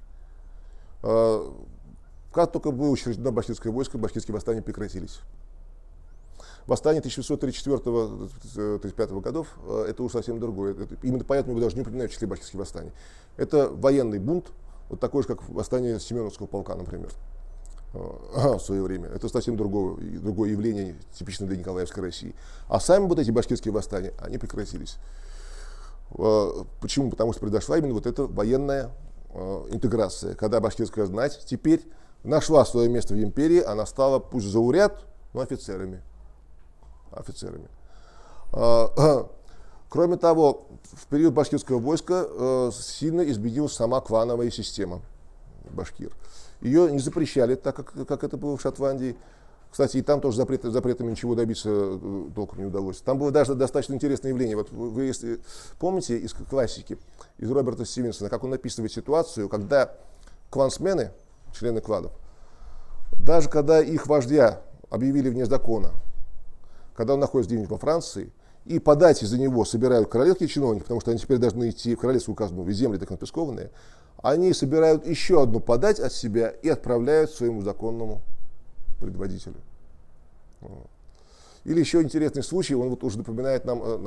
Как только было учреждено башкирское войско, башкирские восстания прекратились. Восстание 1634-35 годов это уже совсем другое. Именно поэтому его даже не упоминают в числе башкирских восстаний. Это военный бунт, вот такой же, как восстание Семеновского полка, например, в свое время. Это совсем другое явление, типичное для Николаевской России. А сами вот эти башкирские восстания, они прекратились. Почему? Потому что произошла именно вот эта военная интеграция, когда башкирская знать теперь нашла свое место в империи, она стала, пусть зауряд, но офицерами. Кроме того, в период башкирского войска сильно изменилась сама клановая система башкир. Ее не запрещали, так как это было в Шотландии. Кстати, и там тоже запретами ничего добиться толком не удалось. Там было даже достаточно интересное явление. Вот вы, если помните из классики, из Роберта Стивенсона, как он описывает ситуацию, когда клансмены, члены кланов, даже когда их вождя объявили вне закона, когда он находится где-нибудь во Франции, и подать из-за него собирают королевские чиновники, потому что они теперь должны идти в королевскую казну, ведь земли так конфискованные, они собирают еще одну подать от себя и отправляют своему законному предводителю. Или еще интересный случай, он вот уже напоминает нам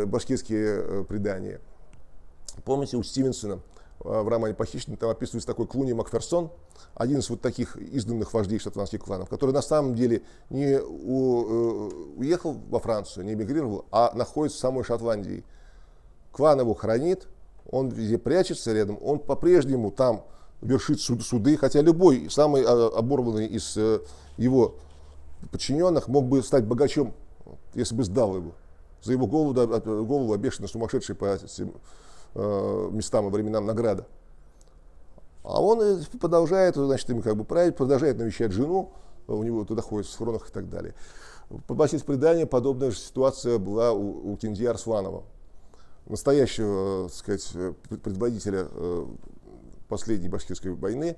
башкирские предания. Помните, у Стивенсона в романе «Похищенный» там описывается такой Клуни Макферсон, один из вот таких изгнанных вождей шотландских кланов, который на самом деле не уехал во Францию, не эмигрировал, а находится в самой Шотландии. Клан его хранит, он везде прячется рядом, он по-прежнему там вершит суды, хотя любой, самый оборванный из его подчиненных мог бы стать богачом, если бы сдал его. За его голову обещаны сумасшедшие по местам и временам награда. А он продолжает, значит, им как бы править, продолжает навещать жену, у него туда ходит в схронах и так далее. По башкирскому преданию подобная же ситуация была у Кинди Арсланова, настоящего, так сказать, предводителя последней башкирской войны,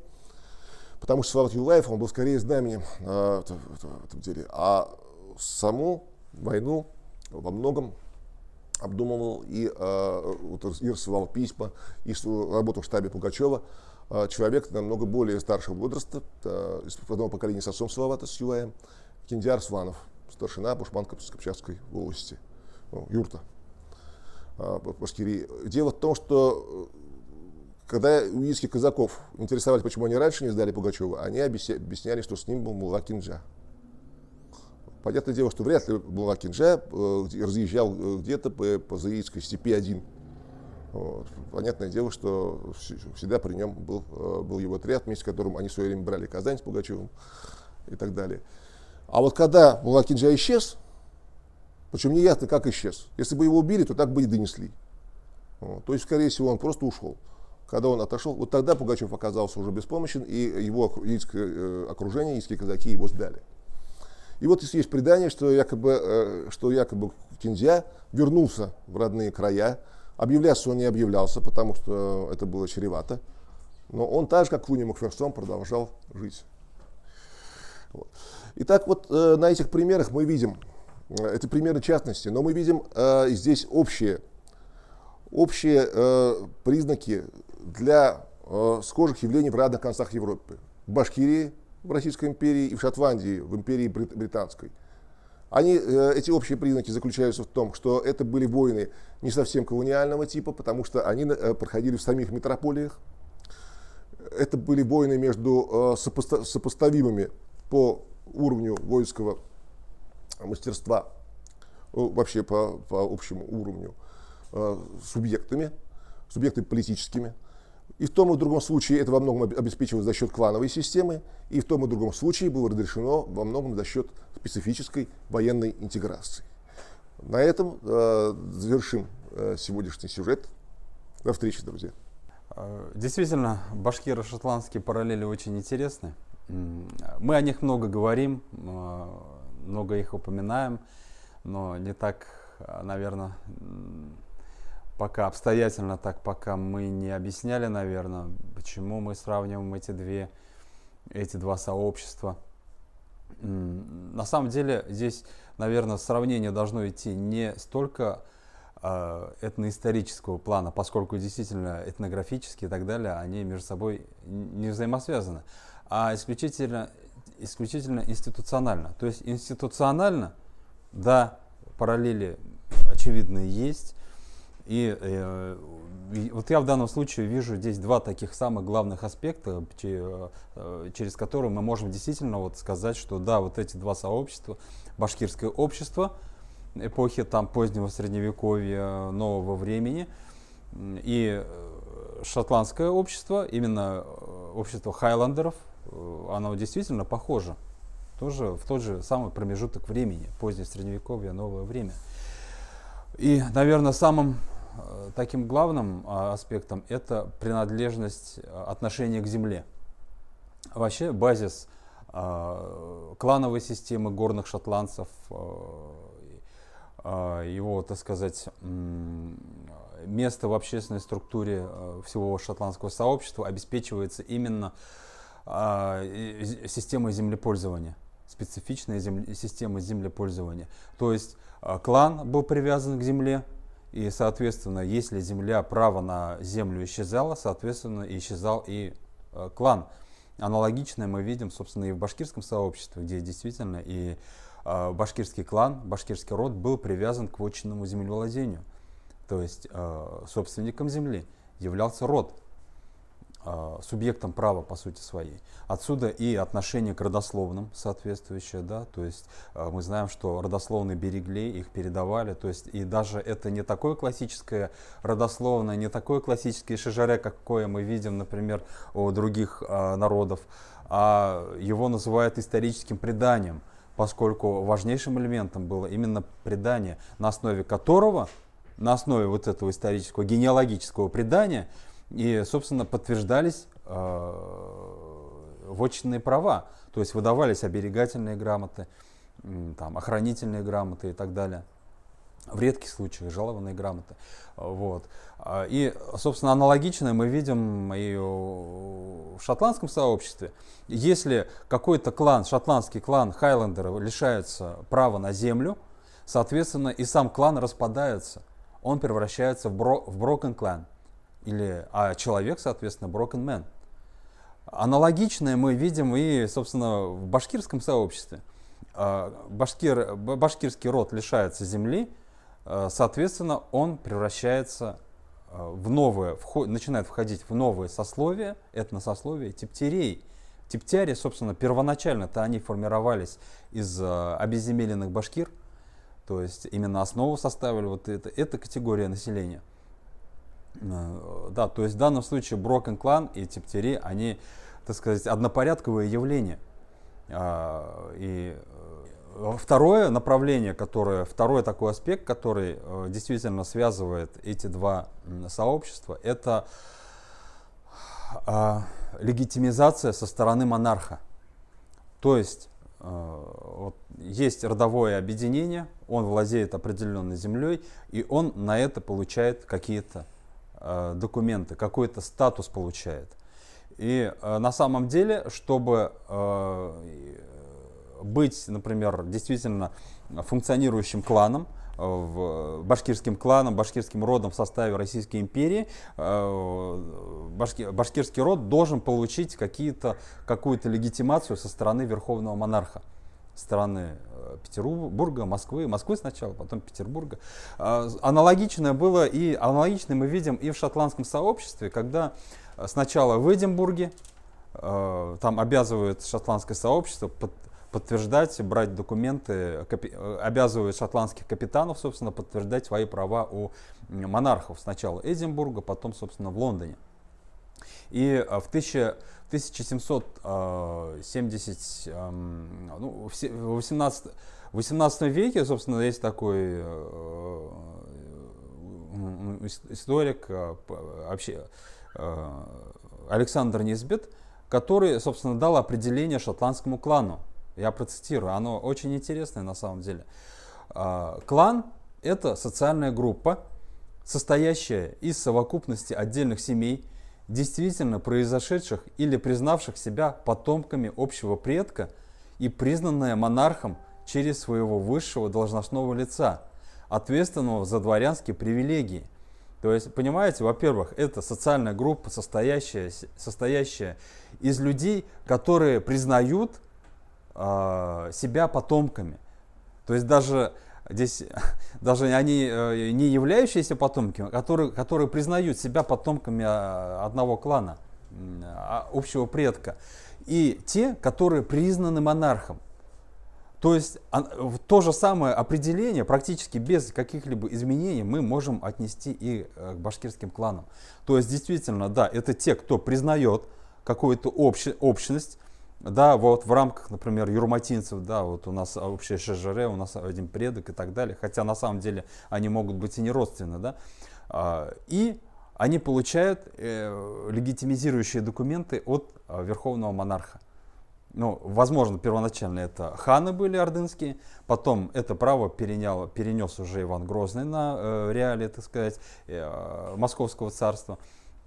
потому что Салават Юлаев, он был скорее знаменем в этом деле, а саму войну во многом обдумывал и рисовал письма, и работал в штабе Пугачева, человек намного более старшего возраста, из одного поколения с отцом Салавата, с Юлаем, Кинди Арсланов, старшина Бушман-Капчакской волости, юрта Башкирии. Дело в том, что когда уездских казаков интересовали, почему они раньше не сдали Пугачева, они объясняли, что с ним был Мулла Кинджа. Понятное дело, что вряд ли Мулла Кинджа разъезжал где-то по Заирской степи один. Вот. Понятное дело, что всегда при нем был его отряд, вместе с которым они в свое время брали Казань с Пугачевым и так далее. А вот когда Мулла Кинджа исчез, причем не ясно, как исчез. Если бы его убили, то так бы и донесли. Вот. То есть, скорее всего, он просто ушел. Когда он отошел, вот тогда Пугачев оказался уже беспомощен, и его окружение, яицкие казаки его сдали. И вот есть предание, что якобы Киндзя вернулся в родные края. Объявляться он не объявлялся, потому что это было чревато. Но он так же, как Клуни Макферсон, продолжал жить. Вот. Итак, вот на этих примерах мы видим, это примеры частности, но мы видим здесь общие признаки для схожих явлений в разных концах Европы. В Башкирии, в Российской империи, и в Шотландии, в империи британской. Эти общие признаки заключаются в том, что это были войны не совсем колониального типа, потому что они проходили в самих метрополиях. Это были войны между сопоставимыми по уровню воинского мастерства, вообще по общему уровню, субъектами политическими. И в том и другом случае это во многом обеспечивалось за счет клановой системы, и в том и другом случае было разрешено во многом за счет специфической военной интеграции. На этом завершим сегодняшний сюжет. До встречи, друзья. Действительно, башкиро-шотландские параллели очень интересны. Мы о них много говорим, много их упоминаем, но не так, наверное, пока обстоятельно, так пока мы не объясняли, наверное, почему мы сравниваем эти два сообщества. На самом деле здесь, наверное, сравнение должно идти не столько этноисторического плана, поскольку действительно этнографические и так далее, они между собой не взаимосвязаны, а исключительно институционально. То есть институционально, да, параллели очевидные есть. И вот я в данном случае вижу здесь два таких самых главных аспекта, через которые мы можем действительно вот сказать, что да, вот эти два сообщества, башкирское общество эпохи там позднего средневековья, нового времени, и шотландское общество, именно общество хайлендеров, оно действительно похоже, тоже в тот же самый промежуток времени, позднее средневековье, новое время. И, наверное, самым таким главным аспектом это принадлежность отношения к земле. Вообще базис клановой системы горных шотландцев, его, так сказать, место в общественной структуре всего шотландского сообщества обеспечивается именно системой землепользования, специфичной системой землепользования. То есть клан был привязан к земле, и, соответственно, если земля, право на землю исчезало, соответственно, исчезал и клан. Аналогичное мы видим, собственно, и в башкирском сообществе, где действительно и башкирский клан, башкирский род был привязан к вотчинному землевладению. То есть собственником земли являлся род, субъектом права по сути своей. Отсюда и отношение к родословным соответствующее, да, то есть мы знаем, что родословные берегли, их передавали, то есть и даже это не такое классическое родословное, не такое классическое шежаре, какое мы видим, например, у других народов, а его называют историческим преданием, поскольку важнейшим элементом было именно предание, на основе которого, на основе вот этого исторического генеалогического предания, и, собственно, подтверждались вотчинные права, то есть выдавались оберегательные грамоты, там, охранительные грамоты и так далее. В редких случаях жалованные грамоты. Вот. И, собственно, аналогичное мы видим и в шотландском сообществе. Если какой-то клан, шотландский клан хайлендеров лишается права на землю, соответственно, и сам клан распадается. Он превращается в broken clan. А человек, соответственно, broken man. Аналогичное мы видим и, собственно, в башкирском сообществе. Башкирский род лишается земли, соответственно, он превращается в новое, начинает входить в новые сословия, этносословия типтярей. Типтяри, собственно, первоначально-то они формировались из обезземеленных башкир, то есть именно основу составили вот эта категория населения. Да, то есть в данном случае broken clan и типтяри, они, так сказать, однопорядковые явления. И второе направление, второй такой аспект, который действительно связывает эти два сообщества, это легитимизация со стороны монарха. То есть вот, есть родовое объединение, он владеет определенной землей, и он на это получает какие-то документы, какой-то статус получает. И на самом деле, чтобы быть, например, действительно функционирующим кланом, башкирским кланом, башкирским родом в составе Российской империи, башкирский род должен получить какую-то легитимацию со стороны верховного монарха, страны Петербурга, Москвы сначала, потом Петербурга. Аналогичное было и аналогичное мы видим и в шотландском сообществе, когда сначала в Эдинбурге там обязывают шотландское сообщество подтверждать, брать документы, обязывают шотландских капитанов, собственно, подтверждать свои права у монархов. Сначала Эдинбурга, потом, собственно, в Лондоне. И в 1770, ну, в 18 веке, собственно, есть такой историк, вообще, Александр Нисбет, который, собственно, дал определение шотландскому клану. Я процитирую, оно очень интересное на самом деле. Клан – это социальная группа, состоящая из совокупности отдельных семей, действительно произошедших или признавших себя потомками общего предка и признанная монархом через своего высшего должностного лица, ответственного за дворянские привилегии. То есть, понимаете, во-первых, это социальная группа, состоящая из людей, которые признают себя потомками. То есть даже здесь даже они не являющиеся потомками, которые признают себя потомками одного клана, общего предка. И те, которые признаны монархом. То есть то же самое определение практически без каких-либо изменений мы можем отнести и к башкирским кланам. То есть действительно, да, это те, кто признает какую-то общность. Да, вот в рамках, например, юрматинцев, да, вот у нас общее шежере, у нас один предок и так далее, хотя на самом деле они могут быть и не родственны, да, и они получают легитимизирующие документы от верховного монарха. Ну, возможно, первоначально это ханы были ордынские, потом это право перенес уже Иван Грозный на реалии, так сказать, Московского царства.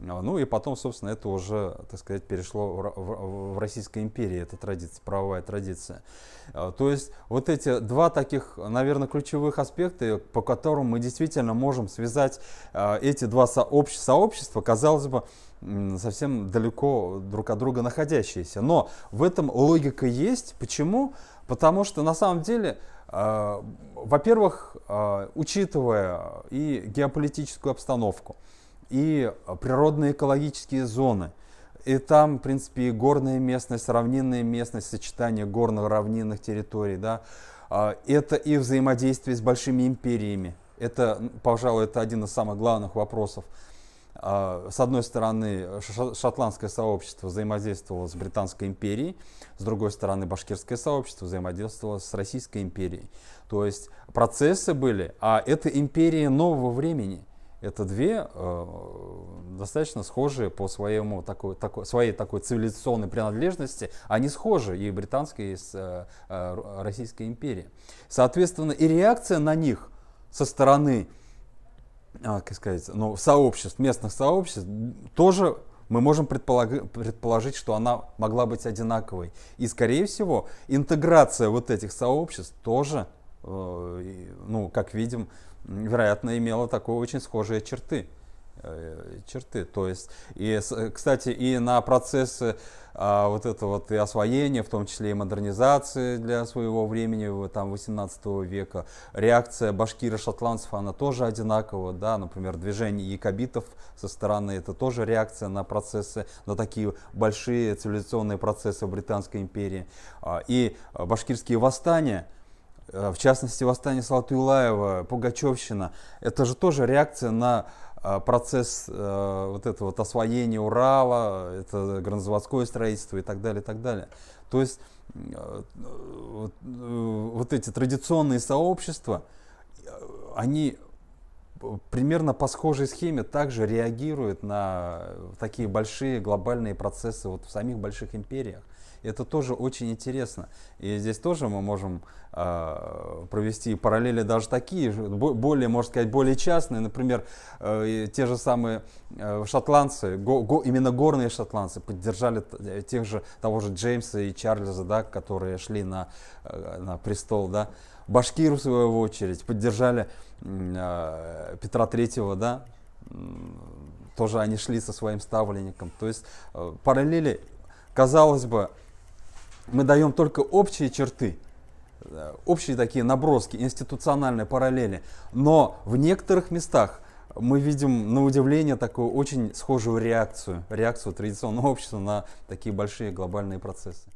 Ну и потом, собственно, это уже, так сказать, перешло в Российской империи, эта традиция, правовая традиция. То есть вот эти два таких, наверное, ключевых аспекта, по которым мы действительно можем связать эти два сообщества, казалось бы, совсем далеко друг от друга находящиеся. Но в этом логика есть. Почему? Потому что на самом деле, во-первых, учитывая и геополитическую обстановку, и природные экологические зоны, и там, в принципе, и горная местность, равнинная местность, сочетание горно-равнинных территорий, да, это и взаимодействие с большими империями. Это, пожалуй, это один из самых главных вопросов. С одной стороны, шотландское сообщество взаимодействовало с Британской империей, с другой стороны, башкирское сообщество взаимодействовало с Российской империей. То есть процессы были, а это империи нового времени. Это две достаточно схожие по своей такой цивилизационной принадлежности, они схожи и британской, и с Российской империей. Соответственно, и реакция на них со стороны, как сказать, ну, сообществ, местных сообществ, тоже мы можем предположить, что она могла быть одинаковой. И, скорее всего, интеграция вот этих сообществ тоже, ну, как видим, вероятно, имела такие очень схожие черты. То есть, и, кстати, и на процессы вот это вот и освоения, в том числе и модернизации для своего времени, там, 18 века, реакция башкиров-шотландцев, она тоже одинакова, да, например, движение якобитов со стороны, это тоже реакция на процессы, на такие большие цивилизационные процессы в Британской империи. И башкирские восстания, в частности, восстание Салатуйлаева, Пугачевщина, это же тоже реакция на процесс вот этого вот освоения Урала, это горнозаводское строительство и так далее, и так далее. То есть вот эти традиционные сообщества, они примерно по схожей схеме также реагируют на такие большие глобальные процессы вот в самих больших империях. Это тоже очень интересно. И здесь тоже мы можем провести параллели даже такие, более, можно сказать, более частные. Например, те же самые шотландцы, именно горные шотландцы поддержали того же Джеймса и Чарльза, да, которые шли на престол. Да. Башкиры, в свою очередь, поддержали Петра Третьего, да. Тоже они шли со своим ставленником. То есть параллели, казалось бы, мы даем только общие черты, общие такие наброски, институциональные параллели, но в некоторых местах мы видим, на удивление, такую очень схожую реакцию традиционного общества на такие большие глобальные процессы.